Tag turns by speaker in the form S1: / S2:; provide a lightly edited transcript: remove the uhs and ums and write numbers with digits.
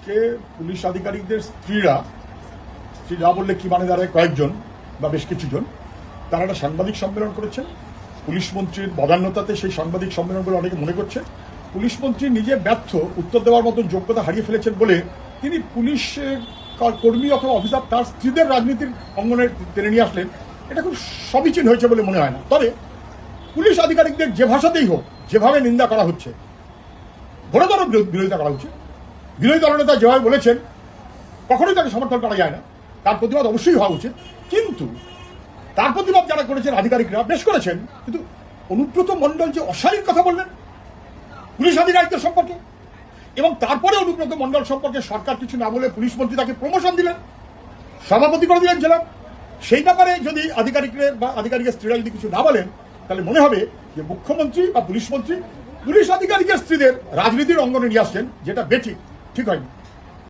S1: আজকে পুলিশ আধিকারিকদের স্ত্রীরা যা বললে কি মানে দাঁড়ায় কয়েকজন বা বেশ কিছুজন তারা একটা সাংবাদিক সম্মেলন করেছেন। পুলিশ মন্ত্রীর বদান্যতাতে সেই সাংবাদিক সম্মেলন বলে অনেকে মনে করছে পুলিশ মন্ত্রী নিজে ব্যর্থ, উত্তর দেওয়ার মতো যোগ্যতা হারিয়ে ফেলেছেন বলে তিনি পুলিশ কর্মী অথবা অফিসার তার স্ত্রীদের রাজনীতির অঙ্গনে টেনে নিয়ে আসলেন। এটা খুব সমীচীন হয়েছে বলে মনে হয় না। তবে পুলিশ আধিকারিকদের যে ভাষাতেই হোক, যেভাবে নিন্দা করা হচ্ছে, ঘোরতর বিরোধিতা করা হচ্ছে, বিরোধী দলনেতা যেভাবে বলেছেন কখনোই তাকে সমর্থন করা যায় না, তার প্রতিবাদ অবশ্যই হওয়া উচিত। কিন্তু তার প্রতিবাদ যারা করেছেন আধিকারিকরা বেশ করেছেন, কিন্তু অনুব্রত মণ্ডল যে অশালীন কথা বললেন পুলিশ আধিকারিকদের সম্পর্কে, এবং তারপরে অনুব্রত মণ্ডল সম্পর্কে সরকার কিছু না বলে পুলিশ মন্ত্রী তাকে প্রমোশন দিলেন, সভাপতি করে দিলেন জেলা, সেই ব্যাপারে যদি আধিকারিকদের বা আধিকারিকের স্ত্রীরা যদি কিছু না বলেন তাহলে মনে হবে যে মুখ্যমন্ত্রী বা পুলিশ মন্ত্রী পুলিশ আধিকারিকের স্ত্রীদের রাজনীতির অঙ্গনে নিয়ে আসছেন, যেটা বেঠিক, ঠিক হয়নি।